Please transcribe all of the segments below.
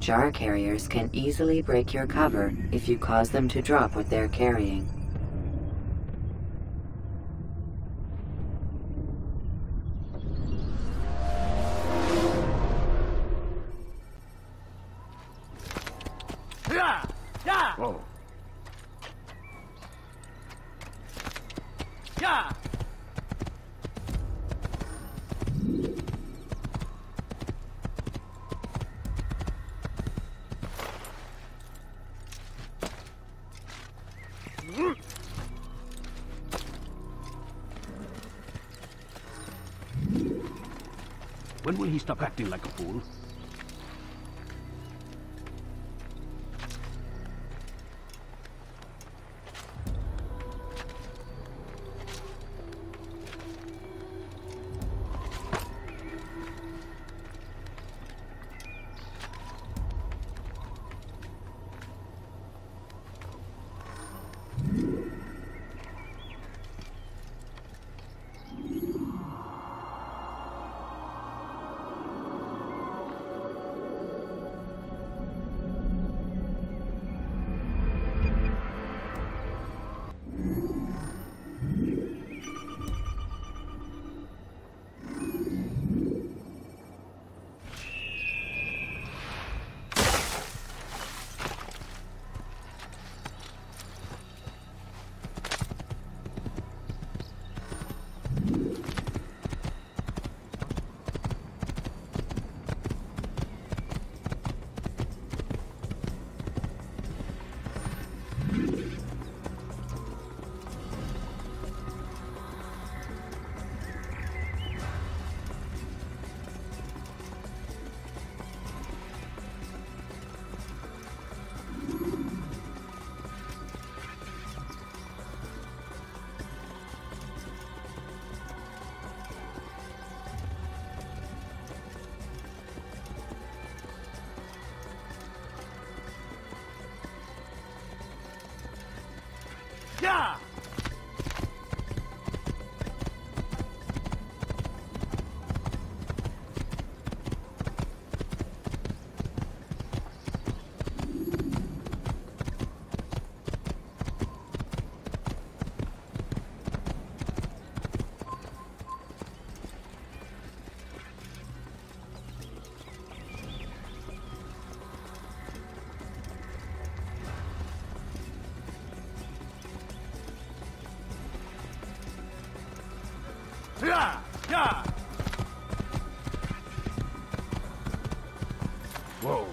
Jar carriers can easily break your cover if you cause them to drop what they're carrying. Whoa. When will he stop acting like a fool? Yeah! Yeah! Yeah! Whoa.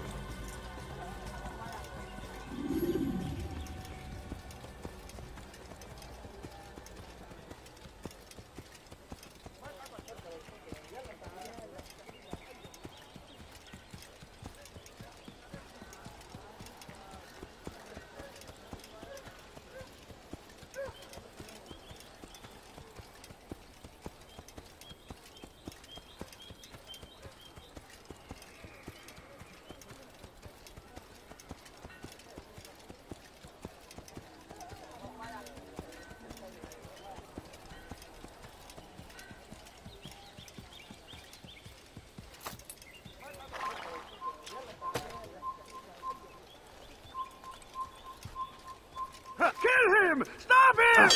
Kill him! Stop him!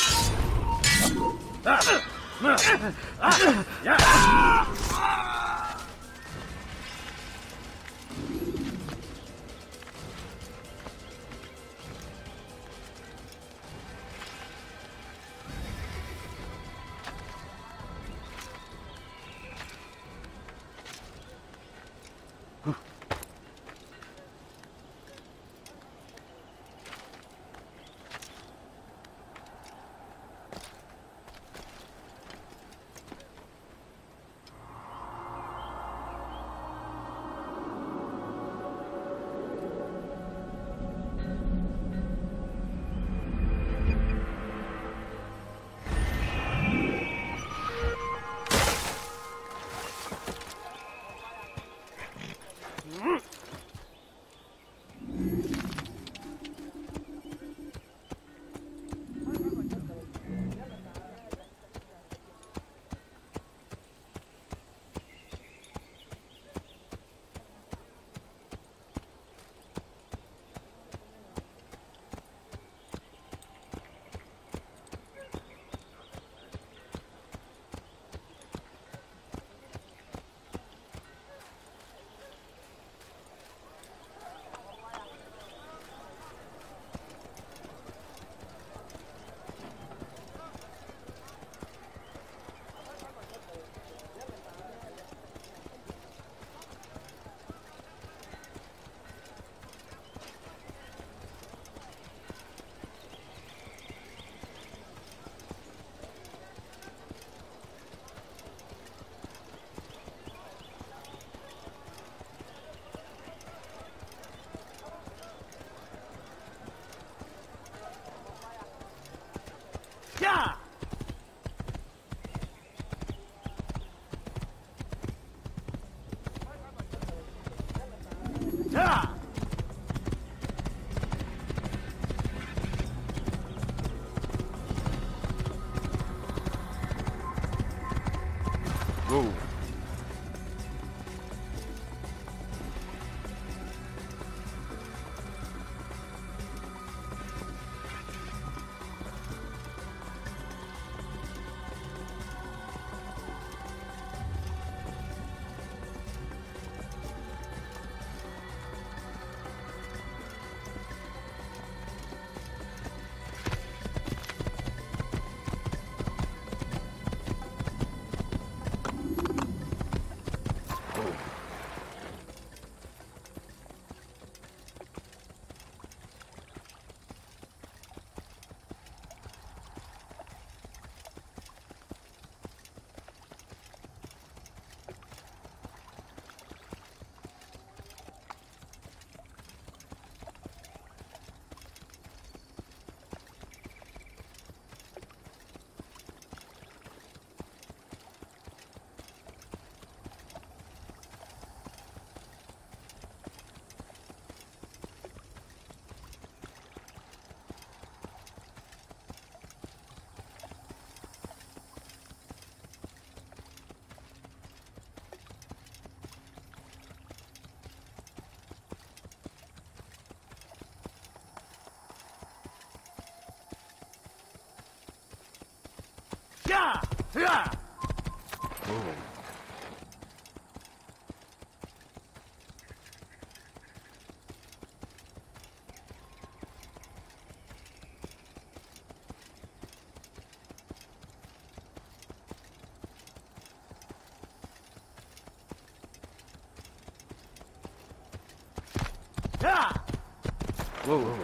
Yeah! Yeah! Yeah! Whoa.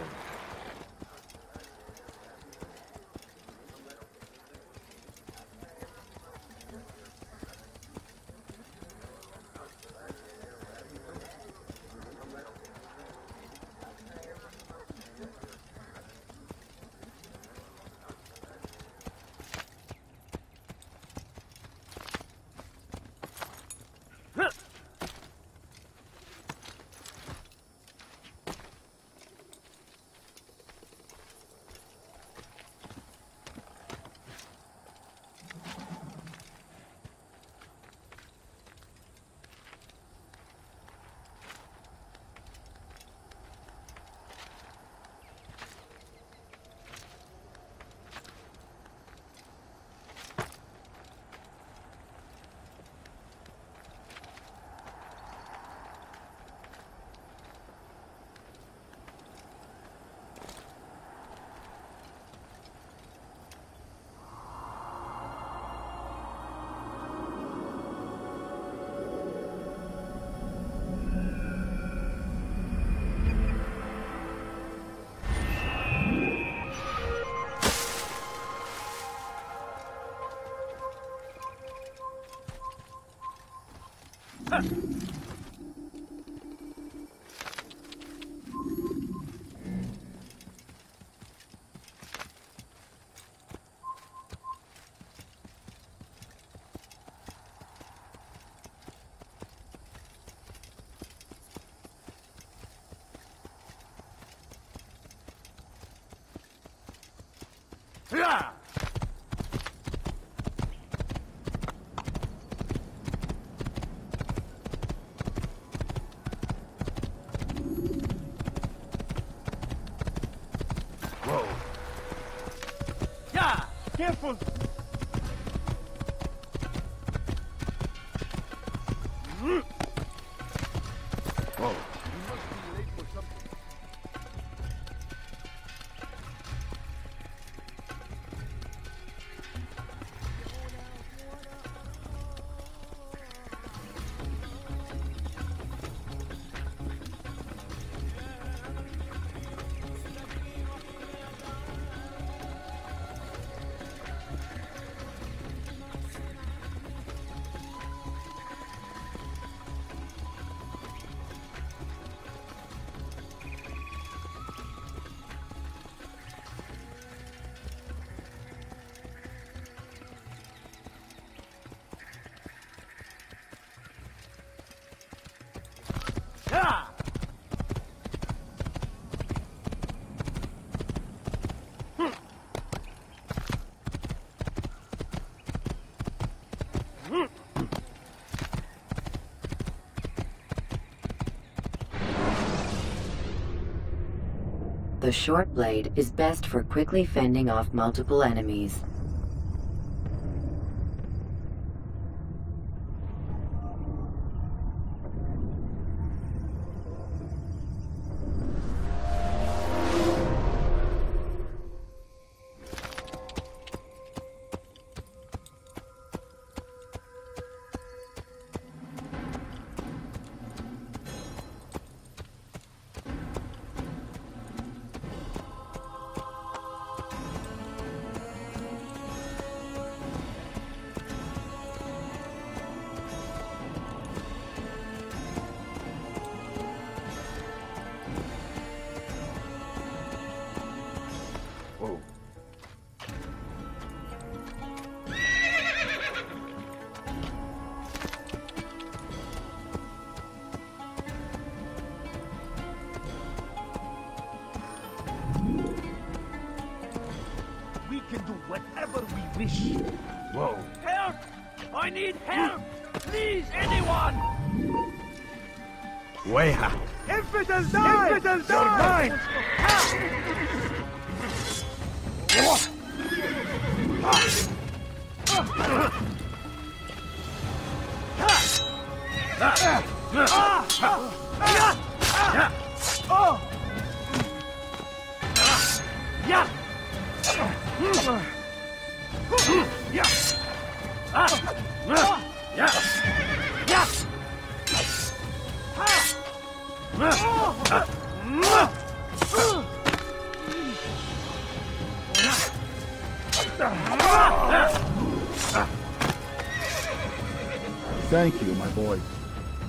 Yeah! Whoa. Yeah! Careful! Whoa. You must be late for something. Yeah! The short blade is best for quickly fending off multiple enemies. English? Whoa. Help! I need help! Please, anyone! Weha! Infidels die! Infidels die! Mine! Thank you, my boy.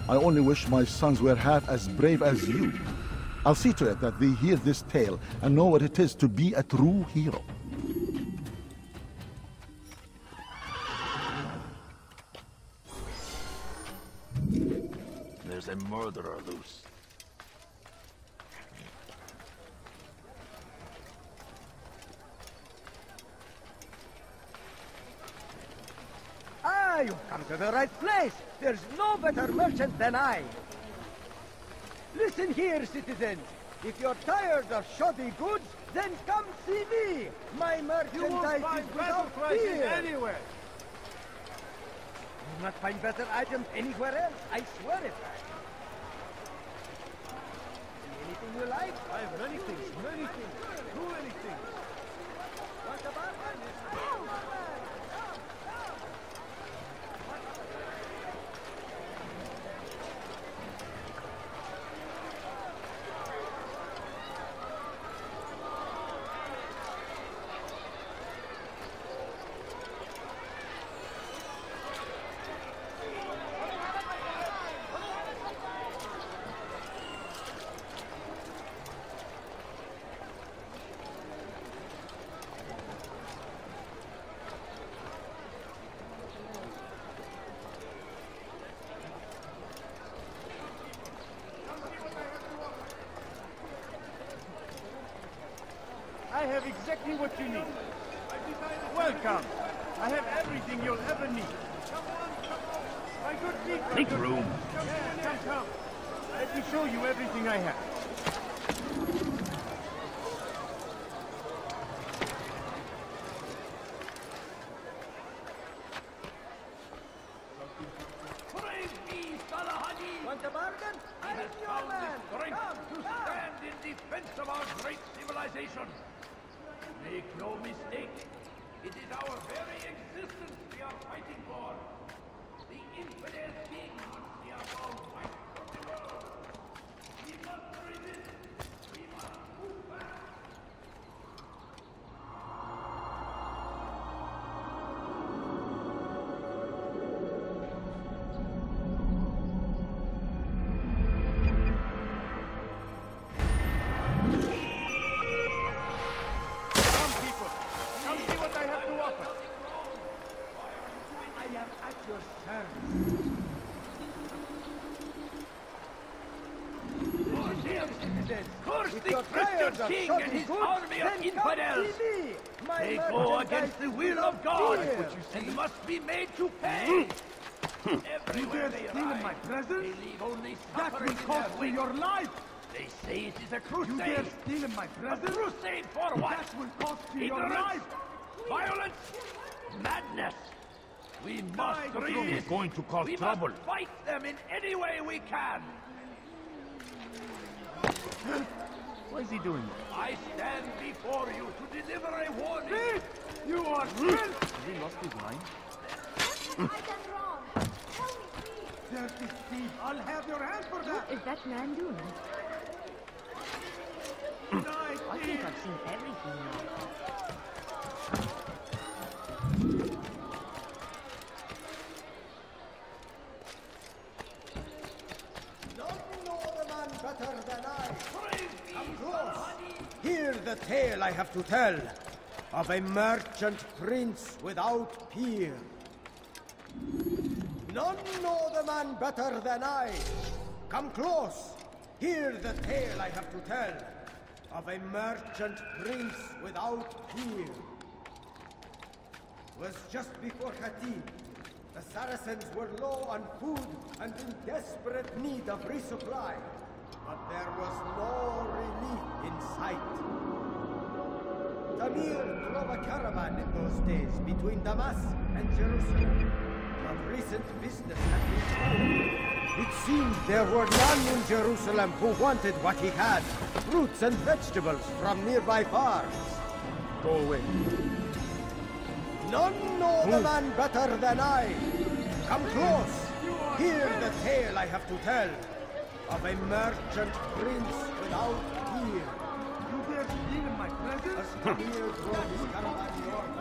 I only wish my sons were half as brave as you. I'll see to it that they hear this tale and know what it is to be a true hero. There's a murderer loose. Ah, you've come to the right place. There's no better merchant than I. Listen here, citizens. If you're tired of shoddy goods, then come see me. My merchandise is without fear. Anywhere. You'll not find better items anywhere else. I swear it. Anything you like? I have many things. Too many things. Want a bargain? I have exactly what you need. Welcome. I have everything you'll ever need. My good people. Make room. Come. Let me show you everything I have. Want a bargain? I'm your man. Come. Stand in defense of our great civilization. Make no mistake, it is our very existence we are fighting for. The infidel king which we are all fighting for the world. We must resist. We must move back. Curse the Christian king and his army of infidels! They go against the will of God and must be made to pay! Everywhere they arrive, my presence? they leave only That suffering will in cost their me wake. your life! They say it is a You dare crusade! steal in my A presence? crusade for what? That will cost you your Ignorance, life! violence, madness! We must Die, resist! He's going to cause We trouble. must fight them in any way we can! What is he doing? I stand before you to deliver a warning! Thief! You are thief! Has he lost his mind? I've done wrong. Tell me, please. Dirty thief! I'll have your hand for that! What is that man doing? Die, I think thief! I've seen everything now. None know the man better than I. Come close. Hear the tale I have to tell of a merchant prince without peer. None know the man better than I. Come close. Hear the tale I have to tell of a merchant prince without peer. was just before Hattin. The Saracens were low on food and in desperate need of resupply. But there was no relief in sight. Tamir drove a caravan in those days between Damas and Jerusalem. But recent business had been slow. It seemed there were none in Jerusalem who wanted what he had. Fruits and vegetables from nearby farms. Go away. None know the man better than I. Come close. Hear the tale I have to tell of a merchant prince without fear. You dare steal in my presence? As Tamir drove his caravan north.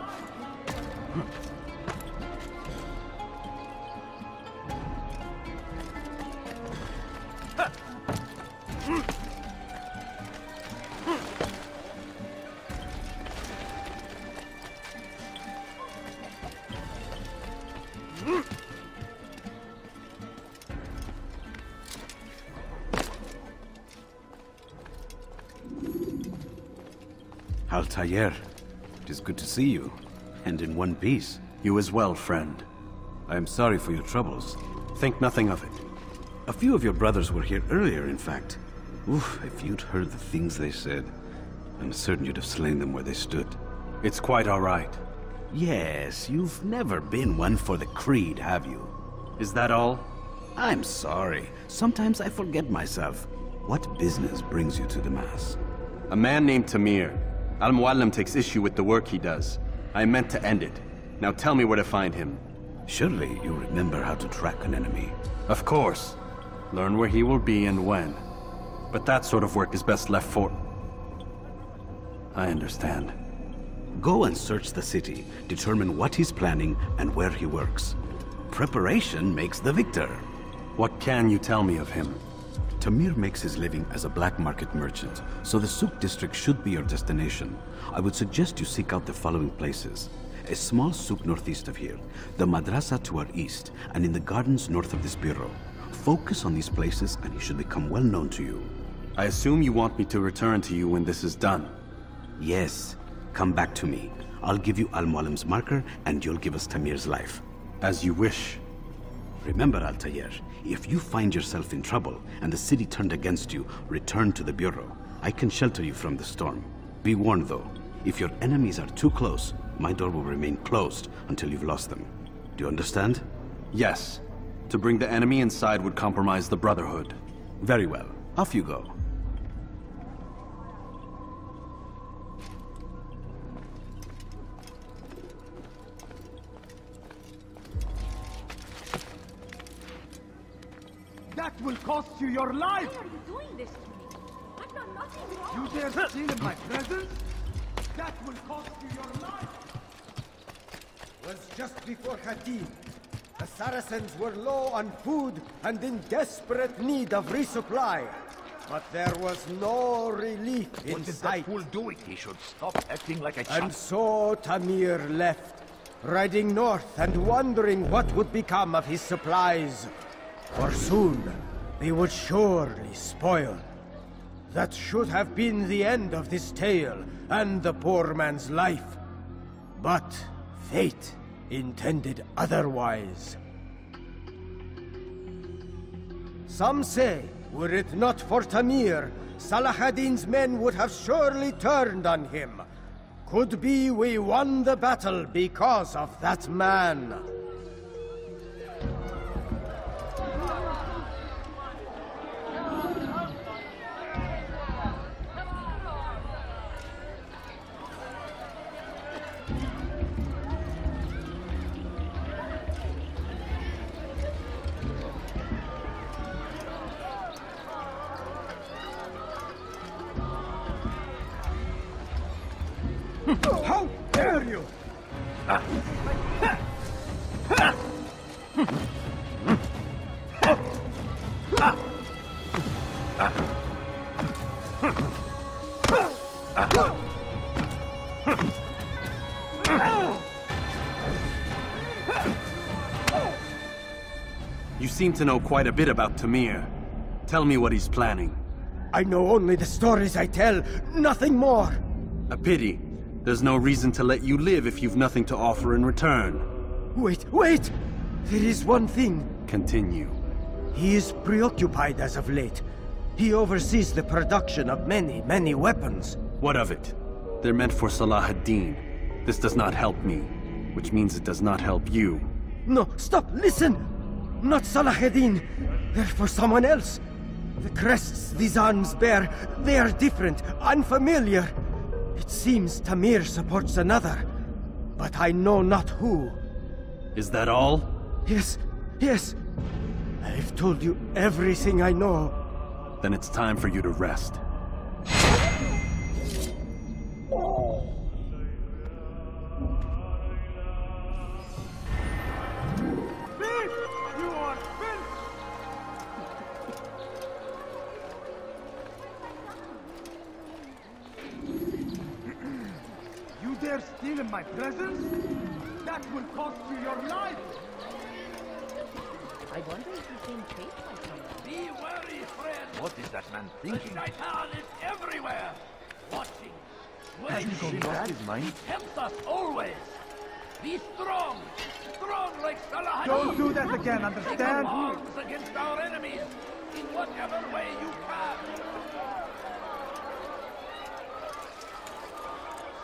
Altair, it is good to see you, and in one piece. You as well, friend. I am sorry for your troubles. Think nothing of it. A few of your brothers were here earlier, in fact. Oof, if you'd heard the things they said, I'm certain you'd have slain them where they stood. It's quite all right. Yes, you've never been one for the creed, have you? Is that all? I'm sorry. Sometimes I forget myself. What business brings you to Damas? A man named Tamir. Al-Muallim takes issue with the work he does. I meant to end it. Now tell me where to find him. Surely you remember how to track an enemy. Of course. Learn where he will be and when. But that sort of work is best left for... I understand. Go and search the city, determine what he's planning and where he works. Preparation makes the victor. What can you tell me of him? Tamir makes his living as a black market merchant, so the Souk district should be your destination. I would suggest you seek out the following places. A small souk northeast of here, the madrasa to our east, and in the gardens north of this bureau. Focus on these places and he should become well known to you. I assume you want me to return to you when this is done. Yes. Come back to me. I'll give you Al-Muallim's marker and you'll give us Tamir's life. As you wish. Remember, Altair, if you find yourself in trouble and the city turned against you, return to the bureau. I can shelter you from the storm. Be warned though, if your enemies are too close, my door will remain closed until you've lost them. Do you understand? Yes. To bring the enemy inside would compromise the Brotherhood. Very well. Off you go. That will cost you your life! Why are you doing this to me? I've done nothing wrong. You dare steal in my presence? That will cost you your life! Was just before Hattin. The Saracens were low on food and in desperate need of resupply. But there was no relief in What is sight. that fool doing? He should stop acting like a And child. so Tamir left, riding north and wondering what would become of his supplies. For soon, they would surely spoil. That should have been the end of this tale and the poor man's life. But fate intended otherwise. Some say, were it not for Tamir, Salah ad-Din's men would have surely turned on him. Could be we won the battle because of that man. How dare you! You seem to know quite a bit about Tamir. Tell me what he's planning. I know only the stories I tell, nothing more. A pity. There's no reason to let you live if you've nothing to offer in return. Wait, wait! There is one thing. Continue. He is preoccupied as of late. He oversees the production of many, many weapons. What of it? They're meant for Salah ad-Din. This does not help me, which means it does not help you. No, stop, listen! Not Salah ad-Din. They're for someone else. The crests these arms bear, they are different, unfamiliar. It seems Tamir supports another, but I know not who. Is that all? Yes, yes. I've told you everything I know. Then it's time for you to rest. You are finished! You dare steal in my presence? That will cost you your life! I wonder if he's been chased by someone. Be wary, friend. What is that man The thinking? Shaitan is everywhere. Watching. Has he Waiting. lost his mind? Tempts us always. Be strong. Strong like Salah Don't ad-Din. do that again, Take up understand? arms against our enemies in whatever way you can.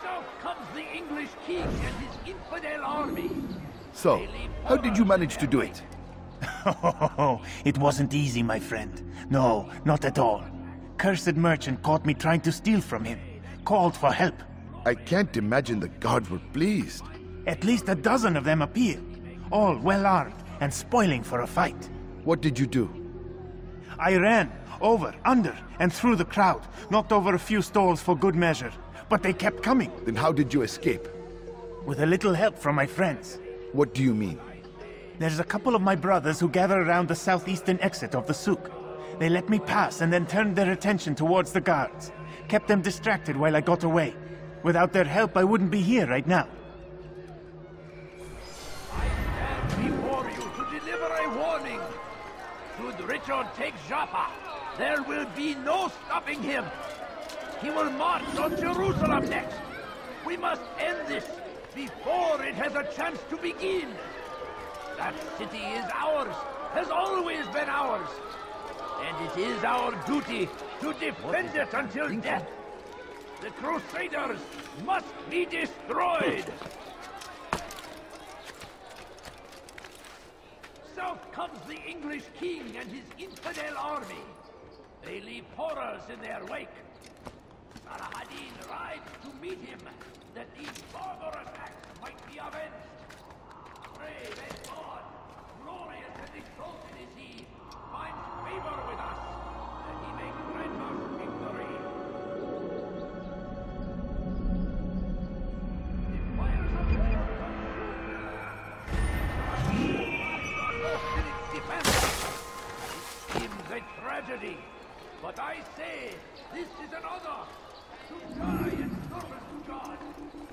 South comes the English king and his infidel army. So, how did you manage to do it? Oh, it wasn't easy, my friend. No, not at all. Cursed merchant caught me trying to steal from him. Called for help. I can't imagine the guards were pleased. At least a dozen of them appeared. All well armed and spoiling for a fight. What did you do? I ran, over, under, and through the crowd. Knocked over a few stalls for good measure. But they kept coming. Then how did you escape? With a little help from my friends. What do you mean? There's a couple of my brothers who gather around the southeastern exit of the souk. They let me pass and then turned their attention towards the guards. Kept them distracted while I got away. Without their help, I wouldn't be here right now. I stand before you to deliver a warning. Should Richard take Joppa, there will be no stopping him. He will march on Jerusalem next. We must end this before it has a chance to begin. That city is ours, has always been ours. And it is our duty to defend it until death. The Crusaders must be destroyed. South comes the English king and his infidel army. They leave horrors in their wake. Salah ad-Din rides to meet him, that these barbar attacks might be avenged. Brave and God, glorious and exalted is he, finds favor with us, that he may grant us victory. The fires of war consume in its defense. It seems a tragedy, but I say this is an honor to die in service to God,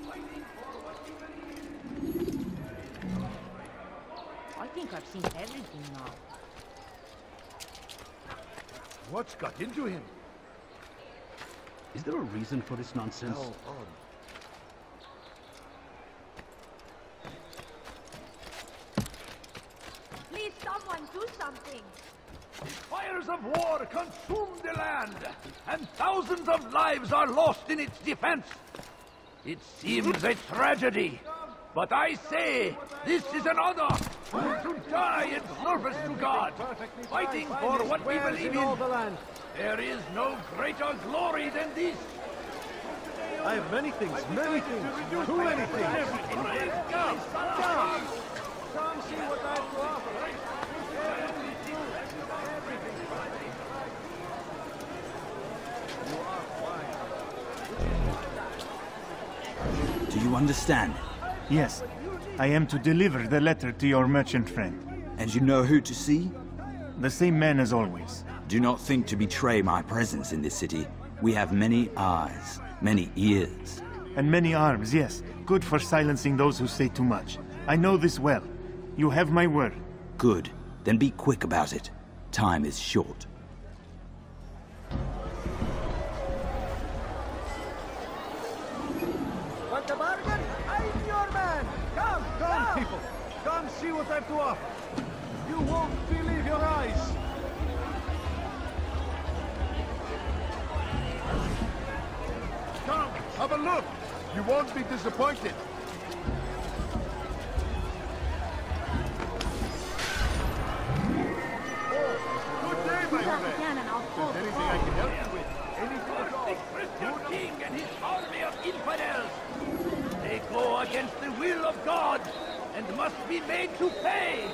fighting for what we believe. I think I've seen everything now. What's got into him? Is there a reason for this nonsense? Please, someone do something. The fires of war consume the land, and thousands of lives are lost in its defense. It seems a tragedy, but I say this is an honor to die in service to God, fighting for what we believe in. There is no greater glory than this. I have many things, too many things. Come see what I have to offer. Do you understand? Yes, I am to deliver the letter to your merchant friend. And you know who to see? The same man as always. Do not think to betray my presence in this city. We have many eyes, many ears. And many arms, yes. Good for silencing those who say too much. I know this well. You have my word. Good. Then be quick about it. Time is short. a bargain? I'm your man! Come, Come, people! Come see what I've to offer! You won't believe your eyes! Come, have a look! You won't be disappointed! Good day, my friend! Is there anything I can help you with? Anything at all? The Christian king and his army of infidels! They go against the will of God and must be made to pay!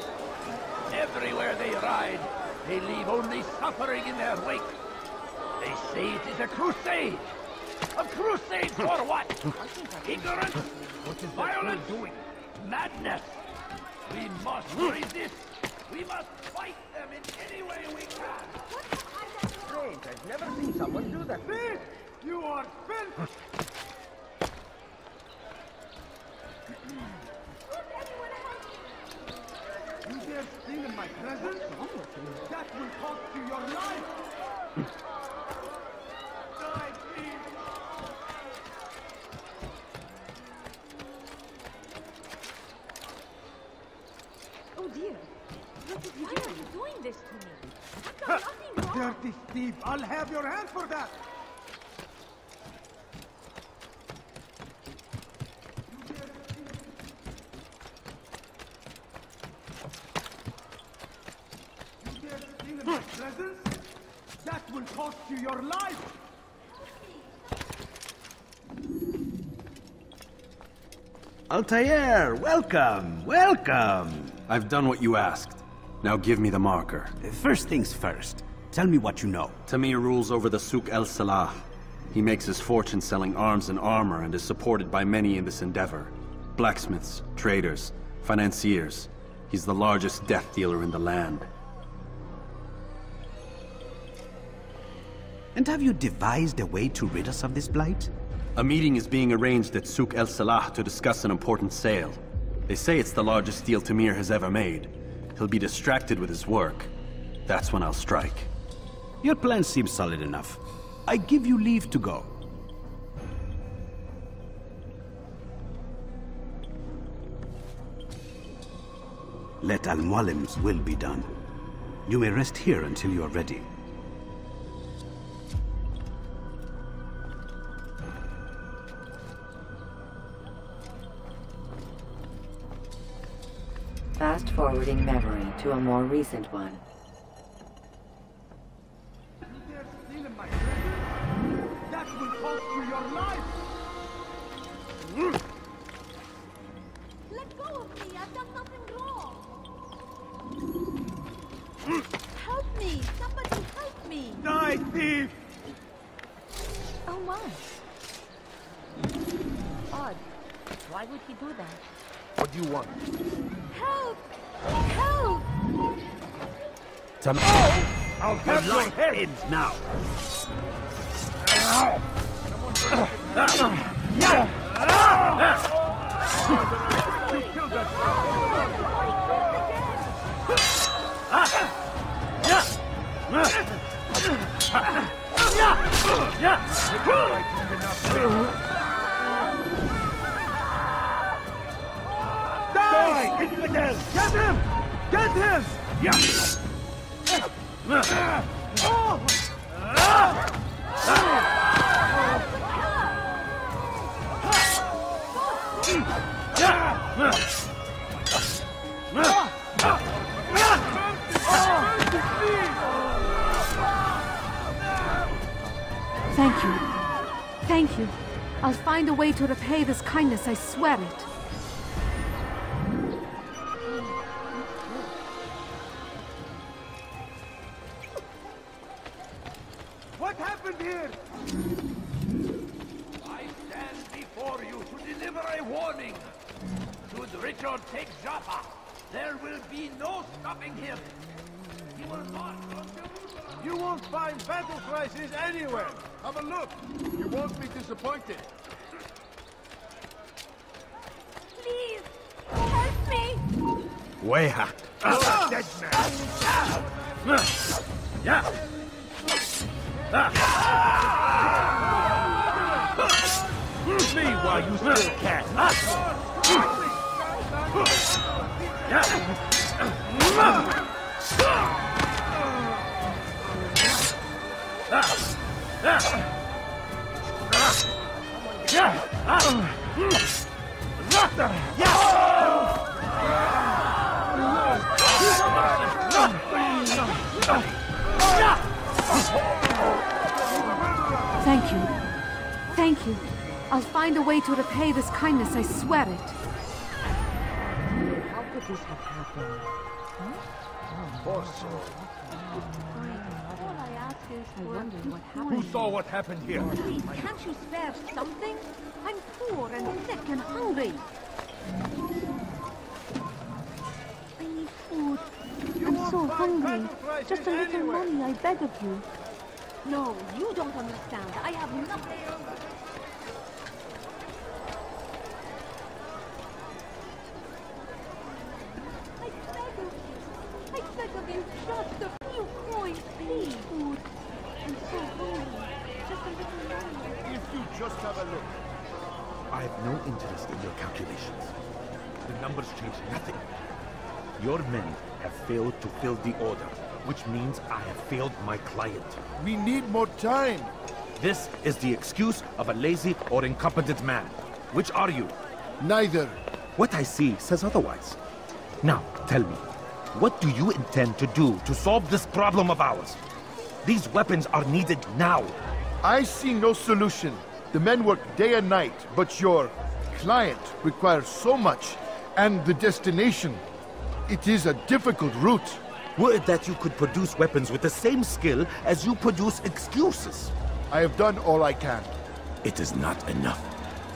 Everywhere they ride, they leave only suffering in their wake. They say it is a crusade! A crusade for what? Ignorance? Violence? Madness? We must resist! We must fight them in any way we can! Strange, I've never seen someone do that. Thief! You are filth! You dare steal in my presence? That will cost you your life! Die, thief! Oh dear. Why are you doing this to me? I've done nothing wrong. Dirty thief! I'll have your hand for that! You dare steal in my presence? That will cost you your life! Altair, welcome, welcome! I've done what you asked. Now give me the marker. First things first, tell me what you know. Tamir rules over the Souk El Salah. He makes his fortune selling arms and armor and is supported by many in this endeavor. Blacksmiths, traders, financiers. He's the largest death dealer in the land. And have you devised a way to rid us of this blight? A meeting is being arranged at Souk El Salah to discuss an important sale. They say it's the largest deal Tamir has ever made. He'll be distracted with his work. That's when I'll strike. Your plan seems solid enough. I give you leave to go. Let Al-Mualim's will be done. You may rest here until you are ready. Fast-forwarding memory to a more recent one. You dare steal in my presence? That will cost you your life! Let go of me! I've done nothing wrong! Help me! Somebody help me! Die, thief! Oh my. Odd. Why would he do that? What do you want? Help! Help! I'll have your head now! Die! Infidel! Get him! Get him! Thank you. Thank you. I'll find a way to repay this kindness, I swear it. What happened here? I stand before you to deliver a warning. Should Richard take Jaffa, there will be no stopping him. He will march on Jerusalem. You won't find battle crises anywhere! Have a look! You won't be disappointed! Please! Help me! Weha! Dead man! me while you still can. Thank you. Thank you. I'll find a way to repay this kindness, I swear it. How could this have happened? Poor soul. All I ask is I wonder what Who happened. saw what happened here? Please, can't you spare something? I'm poor and sick and hungry. I need food. I'm so hungry. Just a little money, I beg of you. No, you don't understand. I have nothing. I beg of you, just a few coins, please. Food. I'm so hungry. Just a little money. If you just have a look. I have no interest in your calculations. The numbers change nothing. Your men have failed to fill the order, which means I have failed my client. We need more time. This is the excuse of a lazy or incompetent man. Which are you? Neither. What I see says otherwise. Now, tell me, what do you intend to do to solve this problem of ours? These weapons are needed now. I see no solution. The men work day and night, but your client requires so much, and the destination. It is a difficult route. Would that you could produce weapons with the same skill as you produce excuses. I have done all I can. It is not enough.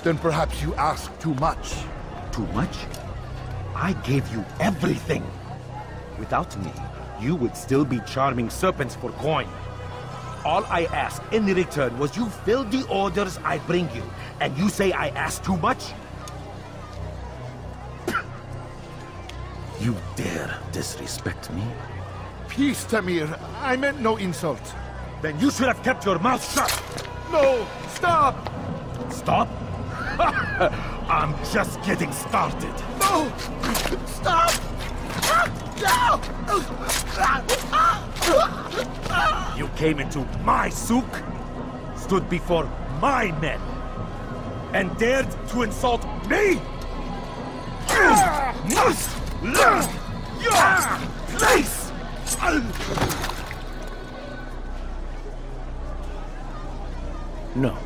Then perhaps you ask too much. Too much? I gave you everything. Without me, you would still be charming serpents for coin. All I ask in return was you fill the orders I bring you, and you say I ask too much? You dare disrespect me? Peace, Tamir. I meant no insult. Then you should have kept your mouth shut! No! Stop! Stop? I'm just getting started. No! Stop! You came into my souk, stood before my men, and dared to insult me? Your place! No.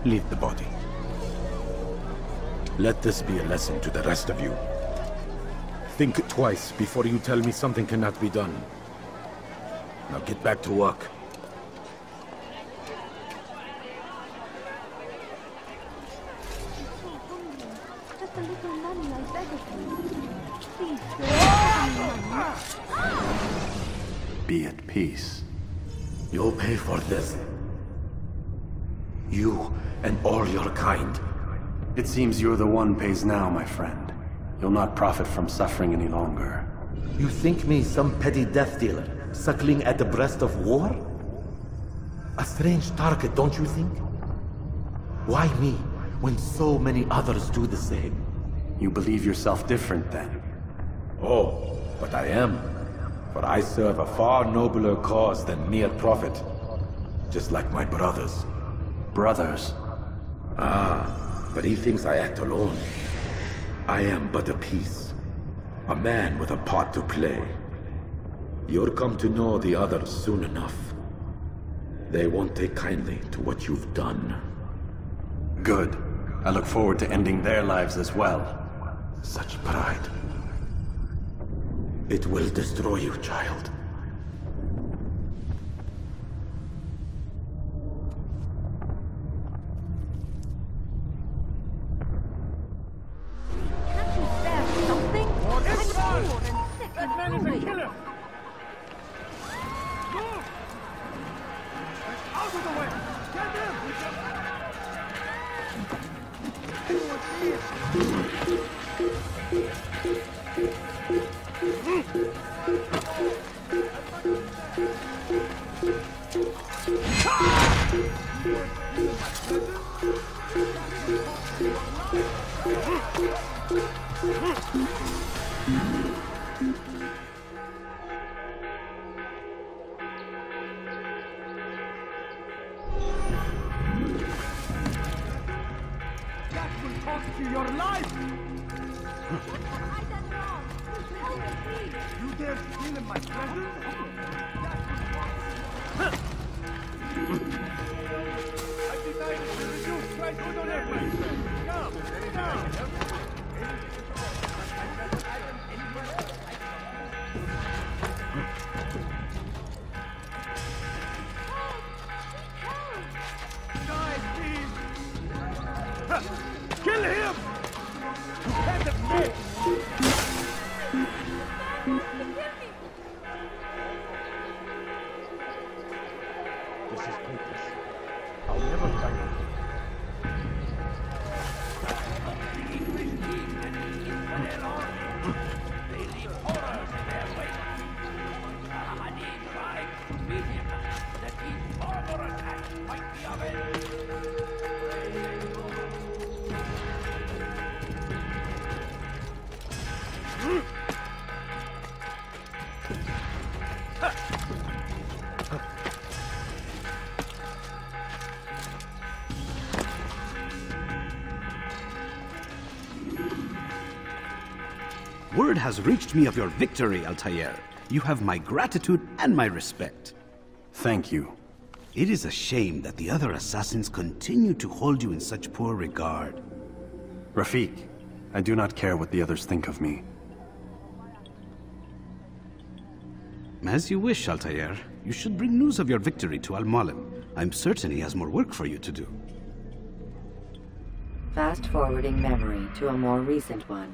Leave the body. Let this be a lesson to the rest of you. Think twice before you tell me something cannot be done. Now get back to work. Just a little money, I beg of you. Please, sir. Be at peace. You'll pay for this. You and all your kind. It seems you're the one pays now, my friend. You'll not profit from suffering any longer. You think me some petty death dealer, suckling at the breast of war? A strange target, don't you think? Why me, when so many others do the same? You believe yourself different, then? Oh, but I am. For I serve a far nobler cause than mere profit. Just like my brothers. Brothers? Ah, but he thinks I act alone. I am but a piece. A man with a part to play. You'll come to know the others soon enough. They won't take kindly to what you've done. Good. I look forward to ending their lives as well. Such pride. It will destroy you, child. Can't you spare something? I'm poor and sick and hungry. Killer! Out of the way! Get in! That will cost you your life! I done wrong. Help me, please. You dare steal in my presence? I've decided to reduce prices on everything. Come, sit down. Guys, please! Kill him! Can't escape! This is hopeless. I'll never find it. They leave horrors in their wake. Saladin tried to beat him. That these further attacks might be avenged. Word has reached me of your victory, Altair. You have my gratitude and my respect. Thank you. It is a shame that the other assassins continue to hold you in such poor regard. Rafik, I do not care what the others think of me. As you wish, Altair. You should bring news of your victory to Al-Mualim. I'm certain he has more work for you to do. Fast-forwarding memory to a more recent one.